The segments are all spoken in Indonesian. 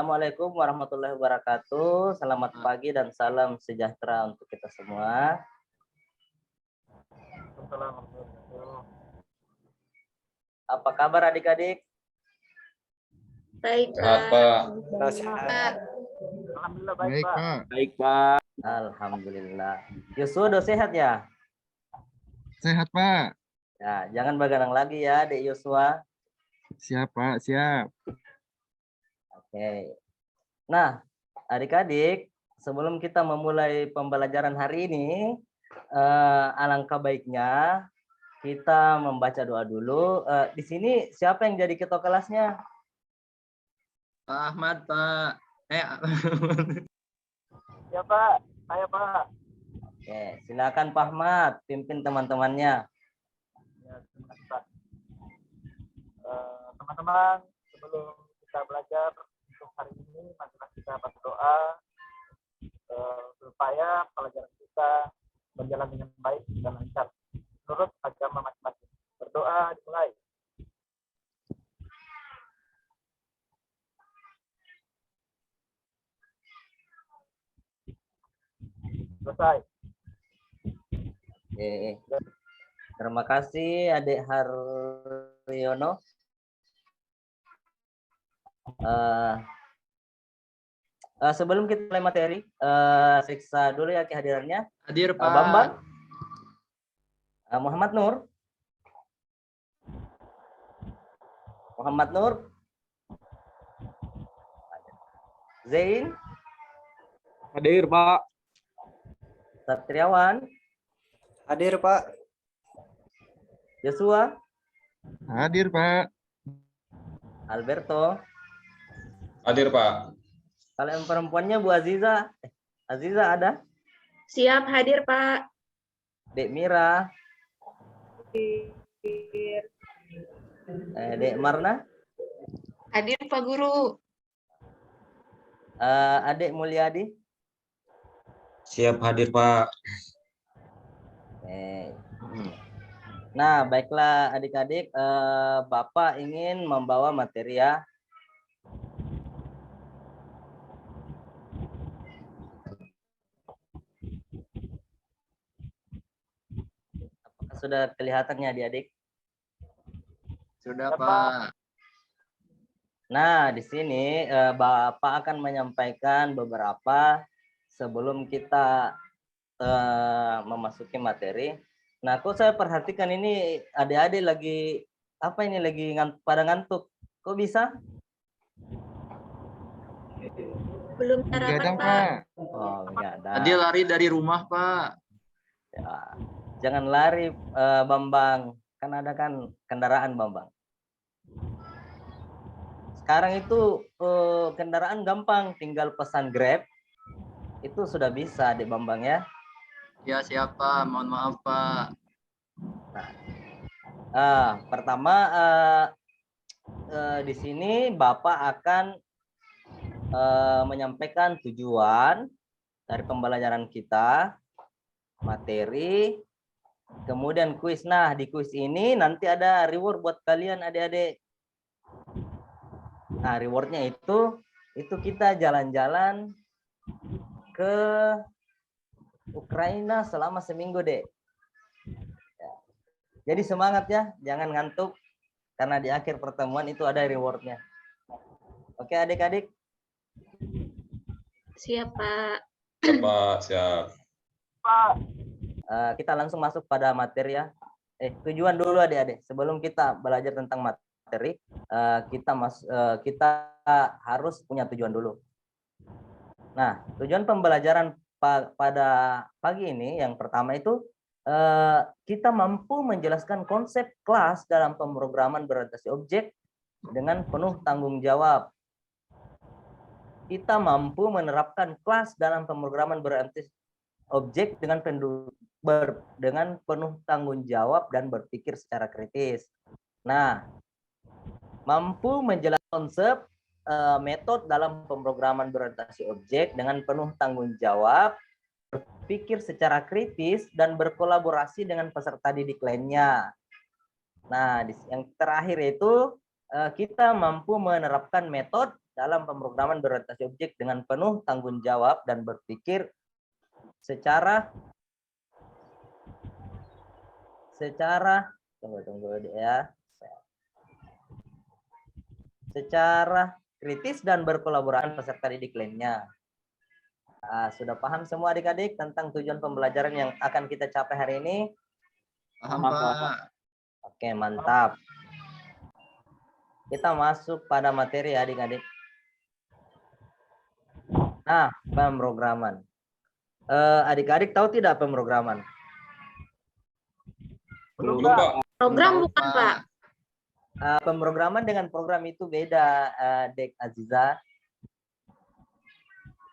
Assalamualaikum warahmatullahi wabarakatuh. Selamat pagi dan salam sejahtera untuk kita semua. Apa kabar adik-adik? Baik, Sehat, Pak. Pak. Alhamdulillah Baik, Pak. Baik, Pak. Alhamdulillah. Yosua udah sehat ya? Sehat, Pak. Ya, jangan begadang lagi ya, Dek Yosua. Siap, Pak. Siap. Oke. Nah, adik-adik, sebelum kita memulai pembelajaran hari ini, alangkah baiknya kita membaca doa dulu. Di sini siapa yang jadi ketua kelasnya? Pak Ahmad, Pak. Ya Pak, saya Pak. Oke, silakan Pak Ahmad pimpin teman-temannya. Ya, terima kasih Pak. Teman-teman, sebelum kita belajar untuk hari ini, marilah kita berdoa supaya pelajaran kita berjalan dengan baik dan lancar menurut agama masing-masing. Berdoa dimulai. Selesai. Oke. Terima kasih Adik Haryono. Sebelum kita mulai materi, periksa dulu ya kehadirannya. Hadir, Pak. Bambang, Muhammad Nur, Zain, Hadir, Pak. Satriawan, Hadir, Pak. Joshua, Hadir, Pak. Alberto. Hadir, Pak. Kalau yang perempuannya Bu Aziza. Aziza ada? Siap hadir, Pak. Dek Mira. Dek Marna. Hadir, Pak Guru. Adik Mulyadi. Siap hadir, Pak. Nah, baiklah adik-adik, Bapak ingin membawa materi ya. Apakah sudah kelihatannya adik-adik? Sudah, Pak. Nah, di sini Bapak akan menyampaikan beberapa sebelum kita memasuki materi. Nah, kok saya perhatikan ini adik-adik lagi apa ini lagi pada ngantuk. Kok bisa? Belum sarapan, Pak. Oh, enggak ada. Tadi lari dari rumah, Pak. Ya, jangan lari Bambang. Kan ada kan kendaraan Bambang. Sekarang itu kendaraan gampang, tinggal pesan Grab. Itu sudah bisa Adik Bambang ya. Ya, siapa? Mohon maaf, Pak. Nah, pertama di sini Bapak akan menyampaikan tujuan dari pembelajaran kita, materi, kemudian kuis. Nah, di kuis ini nanti ada reward buat kalian adik-adik. Nah, rewardnya itu kita jalan-jalan ke Ukraina selama seminggu, Dek. Ya. Jadi semangat ya, jangan ngantuk karena di akhir pertemuan itu ada rewardnya. Oke, adik-adik. Siap, Pak. Siap, Pak. Siap. Pak. Kita langsung masuk pada materi ya. Tujuan dulu adik-adik. Sebelum kita belajar tentang materi, kita harus punya tujuan dulu. Nah, tujuan pembelajaran pada pagi ini yang pertama itu kita mampu menjelaskan konsep kelas dalam pemrograman berorientasi objek dengan penuh tanggung jawab. Kita mampu menerapkan kelas dalam pemrograman berorientasi objek dengan penuh tanggung jawab dan berpikir secara kritis. Nah, mampu menjelaskan konsep metode dalam pemrograman berorientasi objek dengan penuh tanggung jawab, berpikir secara kritis, dan berkolaborasi dengan peserta didik lainnya. Nah, yang terakhir itu kita mampu menerapkan metode dalam pemrograman berorientasi objek dengan penuh tanggung jawab dan berpikir secara secara kritis dan berkolaborasi peserta didik lainnya. Sudah paham semua adik-adik tentang tujuan pembelajaran yang akan kita capai hari ini? Paham, Pak. Oke, mantap. Kita masuk pada materi adik-adik. Nah, pemrograman. Adik-adik tahu tidak pemrograman? Belum, Pak. Program Tahu, bukan, Pak. Pemrograman dengan program itu beda, Dek Aziza.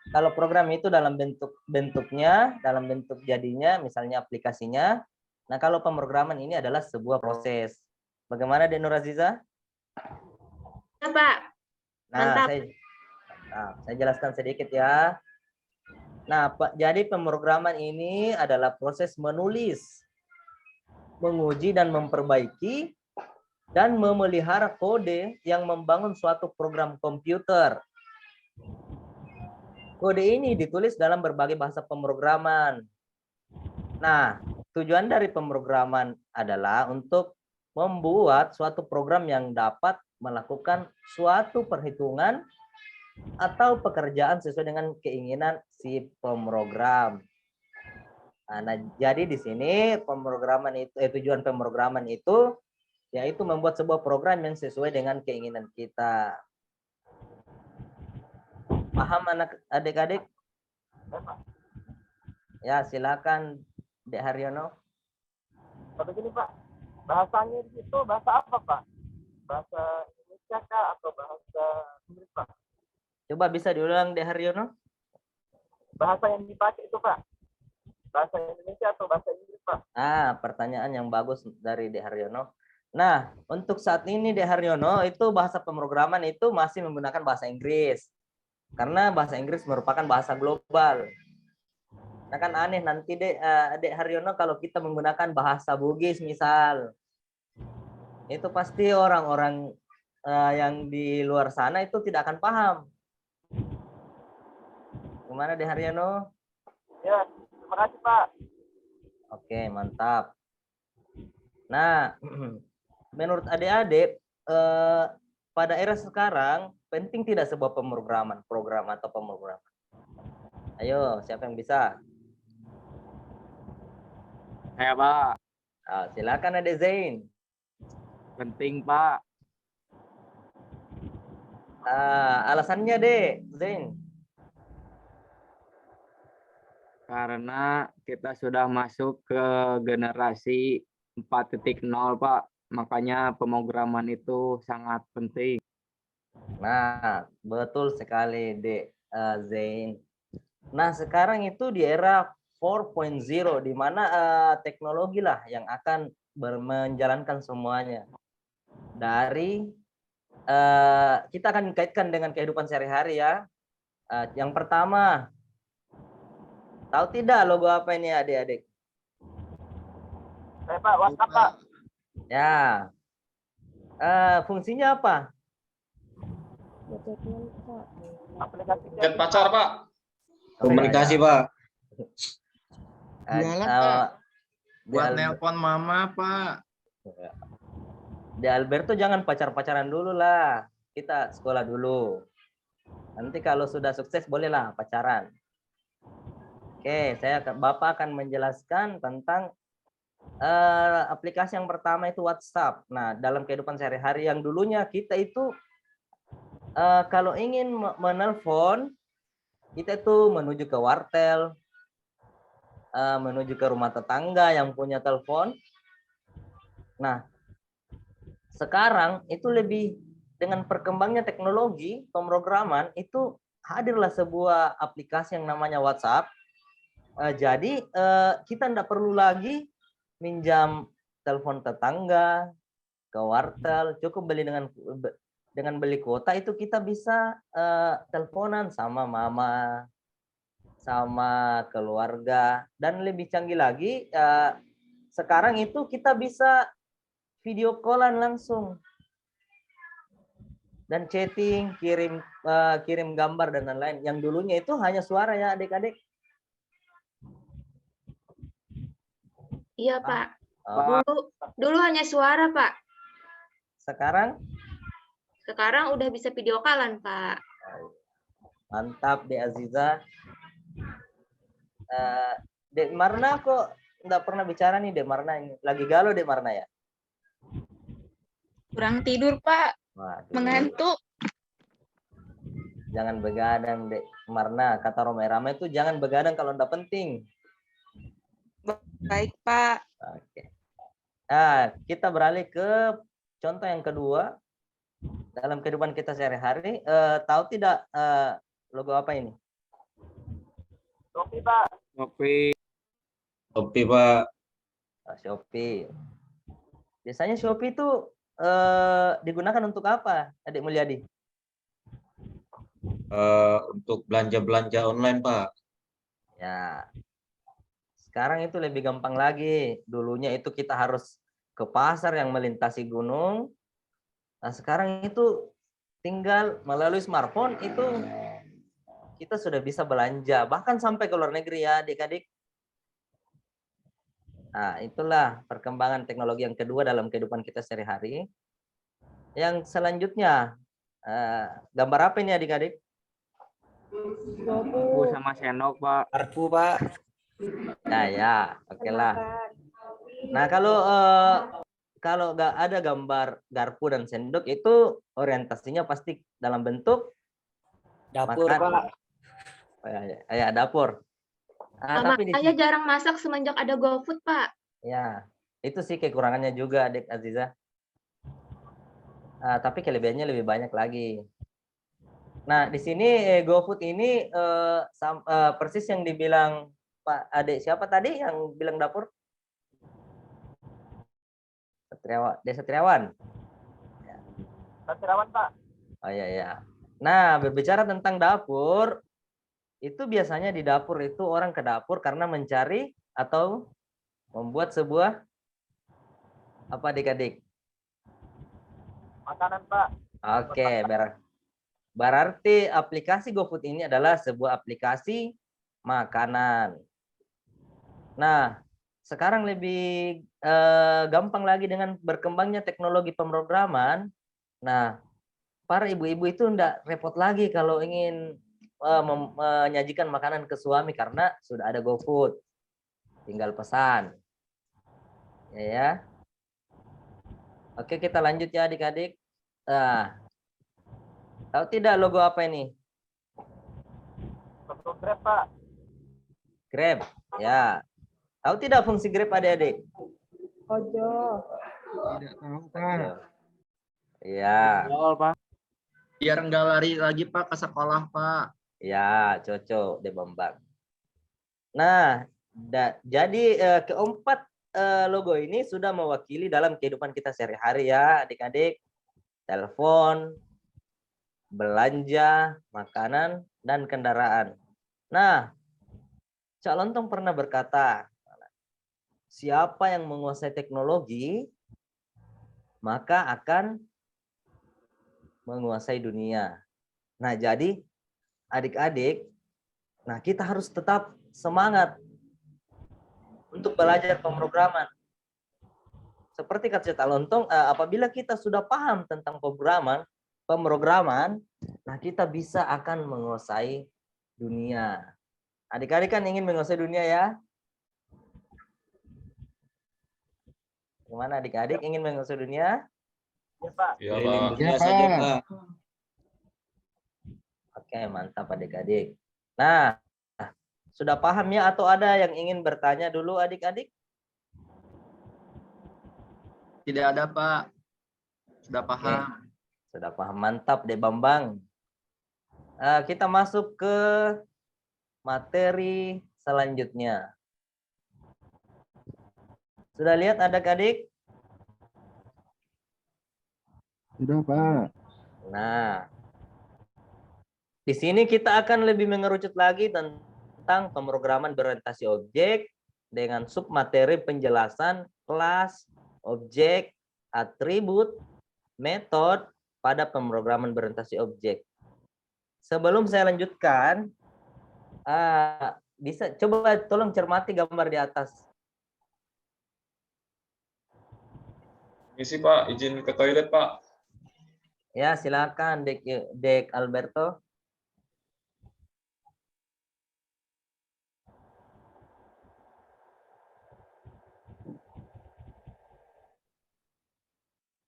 Kalau program itu dalam bentuknya, dalam bentuk jadinya, misalnya aplikasinya. Nah, kalau pemrograman ini adalah sebuah proses. Bagaimana, Dek Nur Aziza? Ya, Pak. Nah, Mantap. saya jelaskan sedikit ya. Nah, jadi pemrograman ini adalah proses menulis, menguji dan memperbaiki dan memelihara kode yang membangun suatu program komputer. Kode ini ditulis dalam berbagai bahasa pemrograman. Nah, tujuan dari pemrograman adalah untuk membuat suatu program yang dapat melakukan suatu perhitungan atau pekerjaan sesuai dengan keinginan si pemrogram. Nah, jadi di sini pemrograman itu tujuan pemrograman itu yaitu membuat sebuah program yang sesuai dengan keinginan kita. Paham adik-adik? Ya, silakan Dek Haryono. Begini Pak, bahasanya di situ bahasa apa Pak? Bahasa Indonesia kah atau bahasa Inggris Pak? Coba bisa diulang Dek Haryono? Bahasa yang dipakai itu Pak, bahasa Indonesia atau bahasa Inggris Pak? Pertanyaan yang bagus dari Dek Haryono. Nah, untuk saat ini Dek Haryono itu bahasa pemrograman itu masih menggunakan bahasa Inggris. Karena bahasa Inggris merupakan bahasa global. Nah, kan aneh nanti Dek Haryono kalau kita menggunakan bahasa Bugis misal. Itu pasti orang-orang yang di luar sana itu tidak akan paham. Gimana Dek Haryono? Ya, terima kasih Pak. Oke, mantap. Nah, menurut adik-adik, pada era sekarang penting tidak sebuah program atau pemrograman? Ayo, siapa yang bisa? Saya, Pak. Silakan Adik Zain. Penting, Pak. Alasannya Dek Zain. Karena kita sudah masuk ke generasi 4.0, Pak. Makanya pemrograman itu sangat penting. Nah, betul sekali Dek Zain. Nah, sekarang itu di era 4.0 di mana teknologi lah yang akan menjalankan semuanya. Dari kita akan kaitkan dengan kehidupan sehari-hari ya. Yang pertama, tahu tidak logo apa ini adik-adik? Saya Pak, WhatsApp Pak. Ya. Fungsinya apa? Aplikasi Chat pacar, Pak. Komunikasi, Pak. Buat nelpon mama, Pak. Di Alberto jangan pacar-pacaran dulu lah. Kita sekolah dulu. Nanti kalau sudah sukses bolehlah pacaran. Oke, Bapak akan menjelaskan tentang aplikasi yang pertama itu WhatsApp. Nah, dalam kehidupan sehari-hari yang dulunya kita itu kalau ingin menelpon, kita itu menuju ke wartel, menuju ke rumah tetangga yang punya telepon. Nah, sekarang itu lebih dengan perkembangnya teknologi pemrograman itu hadirlah sebuah aplikasi yang namanya WhatsApp. Jadi kita tidak perlu lagi minjam telepon tetangga ke wartel, cukup beli dengan beli kuota itu kita bisa teleponan sama mama, sama keluarga, dan lebih canggih lagi sekarang itu kita bisa video callan langsung. dan chatting, kirim gambar dan lain-lain. Yang dulunya itu hanya suara ya adik-adik. Iya, Pak. Oh, Dulu hanya suara, Pak. sekarang Sekarang udah bisa video callan, Pak. mantap Dek Aziza. Dek Marna kok nggak pernah bicara nih Dek Marna ini. Lagi galau Dek Marna ya? Kurang tidur, Pak. Waduh. Mengantuk. Jangan begadang Dek Marna. Kata Romai Rama itu jangan begadang kalau nggak penting. Baik, Pak. Oke. Nah, kita beralih ke contoh yang kedua. Dalam kehidupan kita sehari-hari, tahu tidak logo apa ini? Shopee, Pak. Oke. Shopee, Pak. Shopee. Biasanya Shopee itu digunakan untuk apa, Adik Mulyadi? Untuk belanja-belanja online, Pak. Ya. Sekarang itu lebih gampang lagi. Dulunya itu kita harus ke pasar yang melintasi gunung. Nah, sekarang itu tinggal melalui smartphone itu kita sudah bisa belanja, bahkan sampai ke luar negeri ya adik-adik. Nah, itulah perkembangan teknologi yang kedua dalam kehidupan kita sehari-hari. Yang selanjutnya, gambar apa ini adik-adik? Aku sama sendok, Pak. Karpu, Pak. Ya, oke lah. Nah, kalau nggak ada gambar garpu dan sendok itu orientasinya pasti dalam bentuk Dapur, makan. Pak. Ya, dapur. Sama Tapi di saya jarang masak semenjak ada GoFood, Pak. ya, itu sih kekurangannya juga Adik Aziza. Tapi kelebihannya lebih banyak lagi. Nah, di sini GoFood ini persis yang dibilang Pak Adik siapa tadi yang bilang dapur? Satriawan. Satriawan, Pak. Oh iya. Nah, berbicara tentang dapur, itu biasanya di dapur itu orang ke dapur karena mencari atau membuat sebuah apa adik-adik? Makanan, Pak. Oke, berarti aplikasi GoFood ini adalah sebuah aplikasi makanan. Nah, sekarang lebih gampang lagi dengan berkembangnya teknologi pemrograman. Nah, para ibu-ibu itu enggak repot lagi kalau ingin menyajikan makanan ke suami karena sudah ada GoFood. Tinggal pesan. Ya. Oke, kita lanjut ya adik-adik. Tahu tidak logo apa ini? Logo Grab, Pak. Grab. Ya. Tahu tidak fungsi Grab adik-adik? Ojo. Tidak tahu, Pak. Iya. Pak. Biar nggak lari lagi, Pak, ke sekolah, Pak. Ya, cocok deh Bambang. Nah, jadi keempat logo ini sudah mewakili dalam kehidupan kita sehari-hari ya, adik-adik. Telepon, belanja, makanan, dan kendaraan. Nah, Cak Lontong pernah berkata, siapa yang menguasai teknologi, maka akan menguasai dunia. Nah, jadi adik-adik, nah kita harus tetap semangat untuk belajar pemrograman. Seperti kata Cak Lontong, apabila kita sudah paham tentang pemrograman, nah kita bisa akan menguasai dunia. Adik-adik kan ingin menguasai dunia ya? Gimana adik-adik ingin menguasai dunia? Iya, Pak. Iya, Keliling Pak. dunia saja, Pak. Oke, mantap adik-adik. Nah, sudah paham ya atau ada yang ingin bertanya dulu adik-adik? Tidak ada, Pak. Sudah paham. Sudah paham, mantap deh Bambang. Kita masuk ke materi selanjutnya. Sudah lihat adik-adik? Sudah, Pak. Nah, di sini kita akan lebih mengerucut lagi tentang pemrograman berorientasi objek dengan submateri penjelasan kelas, objek, atribut, metode, pada pemrograman berorientasi objek. Sebelum saya lanjutkan, bisa coba tolong cermati gambar di atas. Misi Pak, izin ke toilet Pak. Ya, silakan Dek Alberto.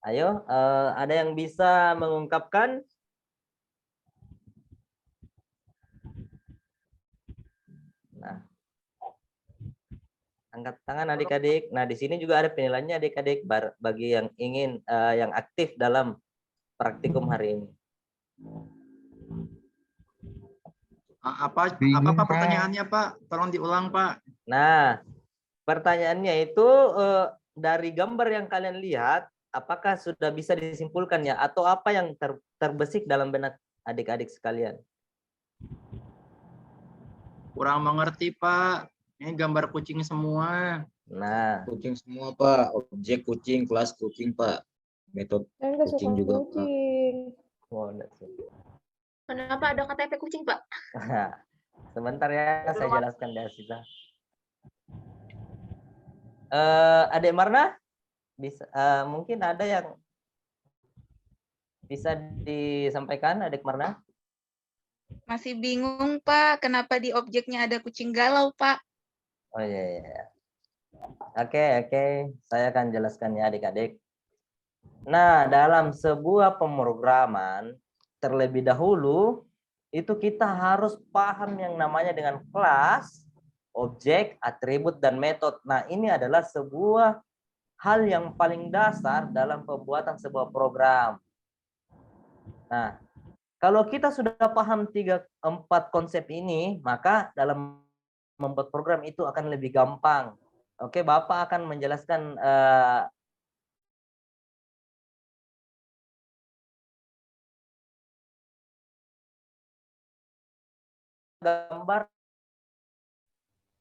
Ayo, ada yang bisa mengungkapkan? Nah, angkat tangan adik-adik. Nah, di sini juga ada penilaiannya adik-adik bagi yang ingin yang aktif dalam praktikum hari ini. Apa pertanyaannya Pak? Tolong diulang Pak. Nah, pertanyaannya itu dari gambar yang kalian lihat, apakah sudah bisa disimpulkan ya, atau apa yang terbesit dalam benak adik-adik sekalian? Kurang mengerti Pak. Ini gambar kucing semua. Nah, Kucing semua Pak, objek kucing, kelas kucing Pak. Metode Saya nggak suka kucing juga Pak. kucing. wow, that's it. Kenapa ada KTP kucing, Pak? Sebentar ya, saya jelaskan di Aziza. Adik Marna, bisa mungkin ada yang bisa disampaikan, Adik Marna? Masih bingung, Pak. Kenapa di objeknya ada kucing galau, Pak? Oh iya, iya. Oke. Saya akan jelaskan ya adik-adik. Nah, dalam sebuah pemrograman, terlebih dahulu, itu kita harus paham yang namanya dengan kelas, objek, atribut, dan metode. Nah, ini adalah sebuah hal yang paling dasar dalam pembuatan sebuah program. Nah, kalau kita sudah paham 3-4 konsep ini, maka dalam membuat program itu akan lebih gampang. Oke, Bapak akan menjelaskan gambar.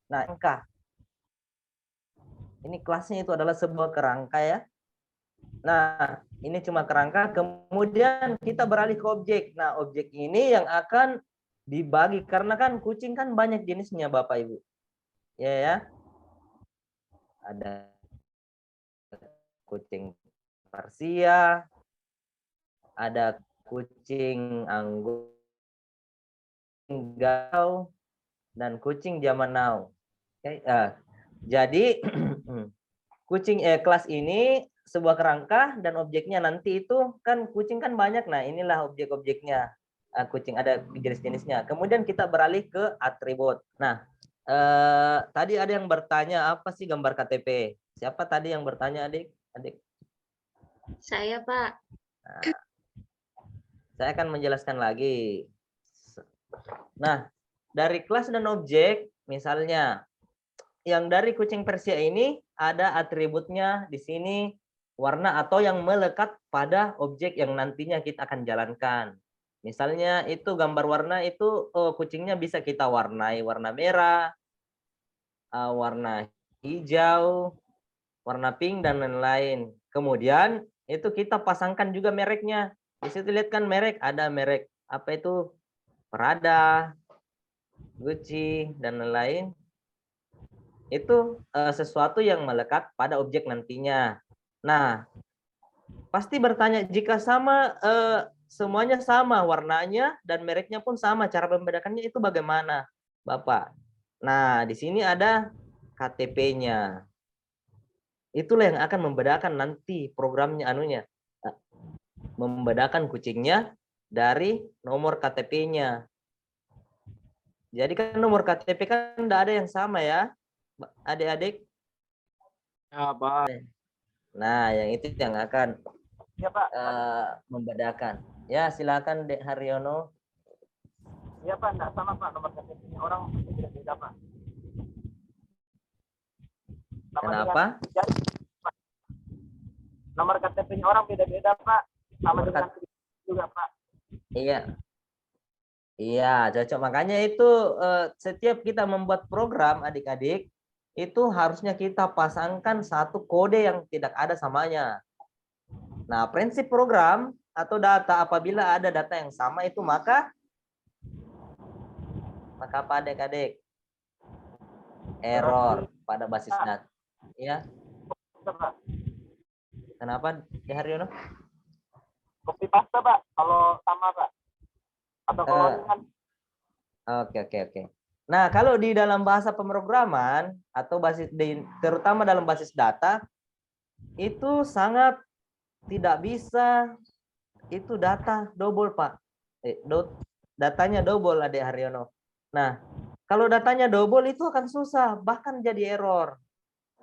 Nah, kerangka. Ini kelasnya itu adalah sebuah kerangka ya. Nah, ini cuma kerangka. Kemudian kita beralih ke objek. Nah, objek ini yang akan dibagi karena kan kucing kan banyak jenisnya Bapak Ibu. Ya. Ada kucing Persia, ada kucing Anggora, galau, dan kucing zaman now. Oke, jadi kucing kelas ini sebuah kerangka dan objeknya nanti itu kan kucing kan banyak. Nah, inilah objek-objeknya. Kucing ada jenis-jenisnya. Kemudian kita beralih ke atribut. Nah, tadi ada yang bertanya apa sih gambar KTP? Siapa tadi yang bertanya, Adik? Saya, Pak. Nah, saya akan menjelaskan lagi. Nah, dari kelas dan objek, misalnya yang dari kucing Persia ini ada atributnya di sini warna atau yang melekat pada objek yang nantinya kita akan jalankan. Misalnya itu gambar warna itu kucingnya bisa kita warnai warna merah, warna hijau, warna pink dan lain-lain. Kemudian itu kita pasangkan juga mereknya. Di situ lihat kan merek, ada merek apa itu? Prada, Gucci dan lain-lain. Itu sesuatu yang melekat pada objek nantinya. Nah, pasti bertanya jika sama semuanya sama warnanya dan mereknya pun sama, cara membedakannya itu bagaimana, Bapak? Nah, di sini ada KTP-nya. Itulah yang akan membedakan nanti programnya membedakan kucingnya dari nomor KTP-nya. Jadi kan nomor KTP kan tidak ada yang sama ya, adik-adik. Ya, Pak. Nah, yang itu yang akan Ya, Pak. membedakan. Ya, silakan Dek Haryono. Iya, Pak. Enggak sama, Pak. Nomor KTP-nya orang beda-beda, Pak. Kenapa? Nomor KTP-nya orang beda-beda, Pak. Sama dengan juga, Pak. Iya. Iya, cocok. Makanya itu setiap kita membuat program adik-adik, itu harusnya kita pasangkan satu kode yang tidak ada samanya. Nah, prinsip program atau data. Apabila ada data yang sama itu maka apa adik-adik? Error pada basis data. Ya. Bisa, Pak. Kenapa, De Haryono? Copy paste, Pak. Kalau sama, Pak. Atau cloning. Oke. Nah, kalau di dalam bahasa pemrograman atau terutama dalam basis data itu sangat tidak bisa itu data double, Pak. Datanya double, Adik Haryono. Nah, kalau datanya double itu akan susah, bahkan jadi error.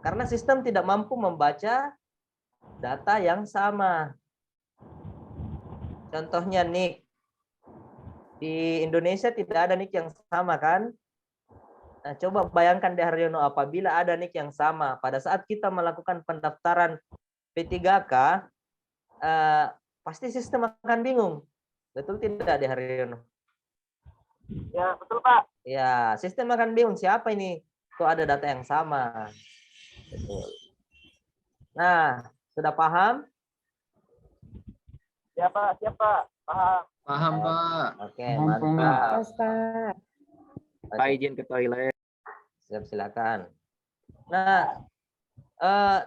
Karena sistem tidak mampu membaca data yang sama. Contohnya NIK. Di Indonesia tidak ada NIK yang sama kan? Nah, coba bayangkan De Haryono, apabila ada NIK yang sama pada saat kita melakukan pendaftaran P3K, pasti sistem akan bingung. Betul tidak, De Haryono? Ya, betul, Pak. Ya, sistem akan bingung siapa ini? Kok ada data yang sama? Betul. Nah, sudah paham? Siapa? Paham. Paham, Pak. Oke, mantap. Pak izin ke toilet. Silakan. Nah,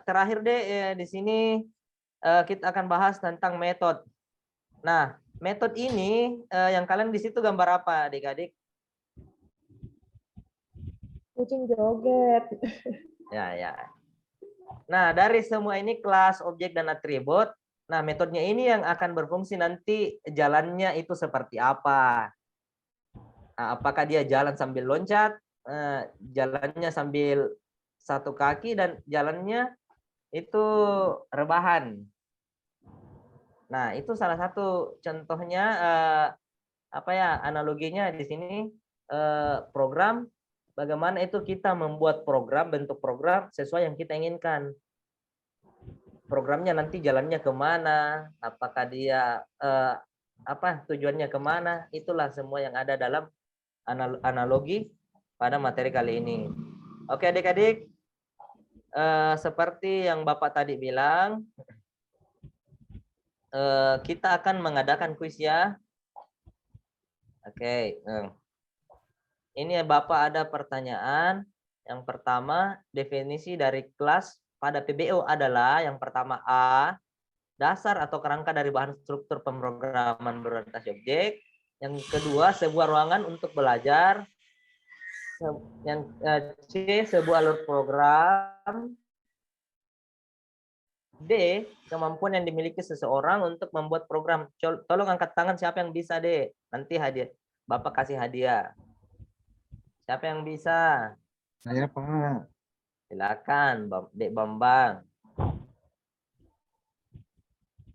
terakhir deh di sini kita akan bahas tentang metode. Nah, metode ini yang kalian di situ gambar apa, adik-adik? Kucing joget. Ya. Nah, dari semua ini kelas, objek, dan atribut. Nah, metodenya ini yang akan berfungsi nanti jalannya itu seperti apa. Nah, apakah dia jalan sambil loncat, jalannya sambil satu kaki, dan jalannya itu rebahan. Nah, itu salah satu contohnya analoginya di sini program, bagaimana itu kita membuat program, bentuk program sesuai yang kita inginkan. Programnya nanti jalannya kemana, apakah dia tujuannya kemana, itulah semua yang ada dalam analogi pada materi kali ini. Oke adik-adik, seperti yang Bapak tadi bilang, kita akan mengadakan kuis ya. Oke, ini Bapak ada pertanyaan. Yang pertama, definisi dari kelas pada PBO adalah yang pertama A, dasar atau kerangka dari bahan struktur pemrograman berorientasi objek. Yang kedua, sebuah ruangan untuk belajar. Yang C, sebuah alur program. D, kemampuan yang dimiliki seseorang untuk membuat program. Tolong angkat tangan siapa yang bisa, D. Nanti hadiah. Bapak kasih hadiah. Siapa yang bisa? Saya, Pak. Silakan, Dek Bambang.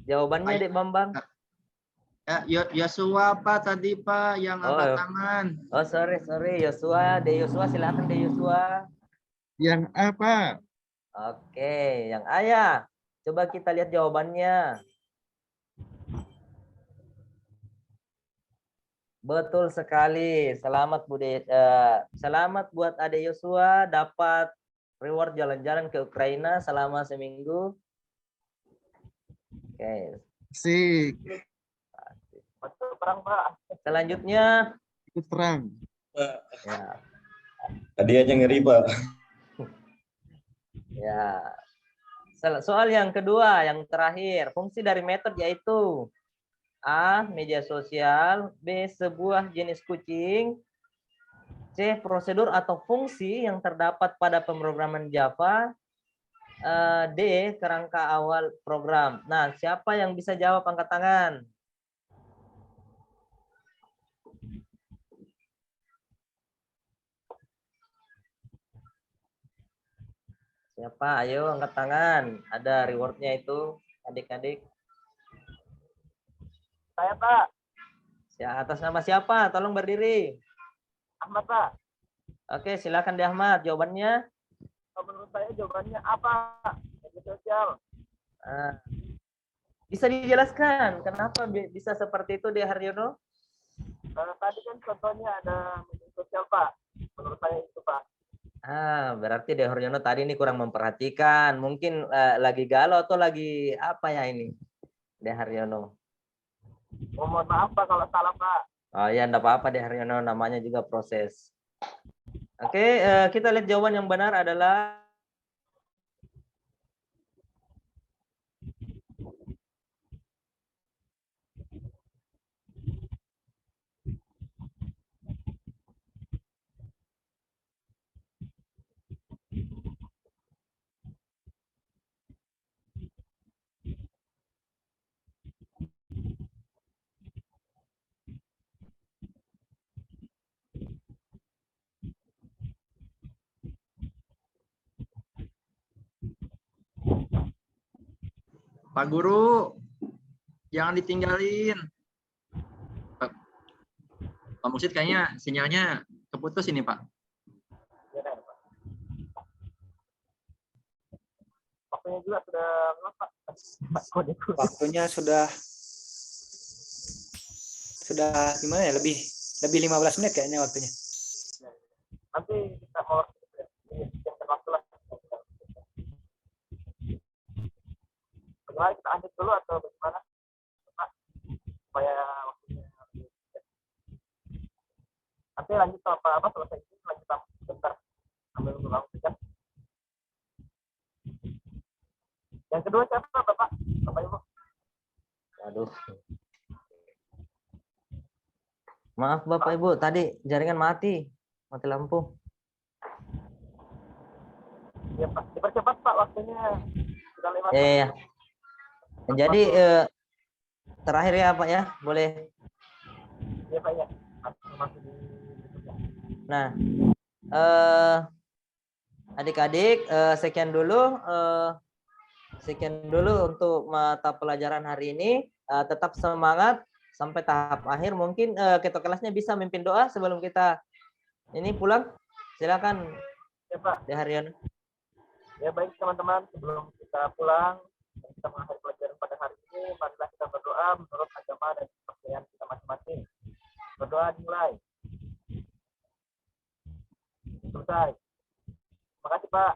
Jawabannya, Dek Bambang. Ya, Yosua, Pak, tadi, Pak, yang angkat tangan. Oh, sorry. Yosua, Dek Yosua, silakan, Dek Yosua. Yang A, Pak. Oke, yang A ya. Coba kita lihat jawabannya. Betul sekali. Selamat selamat buat Ade Yosua dapat reward jalan-jalan ke Ukraina selama seminggu. Oke. Asik. Perang, Pak. Selanjutnya Ikut perang. ya. Tadi aja ngeri, Pak. Ya. Soal yang kedua, yang terakhir, fungsi dari metode yaitu A, media sosial, B, sebuah jenis kucing, C, prosedur atau fungsi yang terdapat pada pemrograman Java, D, kerangka awal program. Nah, siapa yang bisa jawab angkat tangan? Siapa? Ayo angkat tangan. Ada rewardnya itu, adik-adik. Saya, Pak. Atas nama siapa? Tolong berdiri. Ahmad, Pak. Oke, silakan deh Ahmad. Jawabannya? Menurut saya jawabannya apa? Media sosial. Bisa dijelaskan kenapa bisa seperti itu, De Haryono? Tadi kan contohnya ada media sosial, Pak. Menurut saya itu, Pak. Berarti De Haryono tadi ini kurang memperhatikan. Mungkin lagi galau atau lagi apa ya ini, De Haryono? Oh, mohon maaf Pak kalau salah Pak. Oh ya, enggak apa-apa deh Haryono, namanya juga proses. Oke, kita lihat jawaban yang benar adalah Pak Guru, jangan ditinggalin. Pak Musid kayaknya sinyalnya keputus ini, Pak. Ya, dah, Pak. Waktunya juga sudah lama Pak. Kode. Waktunya sudah gimana ya? Lebih 15 menit kayaknya waktunya. Nanti kita mau yang waktu lah. Bagaimana kita lanjut dulu atau bagaimana? Pak, supaya waktunya lebih. Nanti lanjut apa selesai ini lanjut sebentar ambil ulang saja. Yang kedua siapa Bapak? Bapak Ibu? aduh. Maaf Bapak Ibu, tadi jaringan mati lampu. Ya Pak, dipercepat Pak waktunya sudah lewat. Ya. Jadi terakhir ya Pak ya, boleh. Iya Pak ya. Masih di Nah, adik-adik sekian dulu untuk mata pelajaran hari ini. Tetap semangat sampai tahap akhir. Mungkin ketua kelasnya bisa mimpin doa sebelum kita ini pulang. Silakan ya Pak. De Haryono. Ya baik teman-teman, sebelum kita pulang dan kita mengakhiri pelajaran pada hari ini, marilah kita berdoa menurut agama dan kepercayaan kita masing-masing. Berdoa dimulai. Selesai. Terima kasih Pak.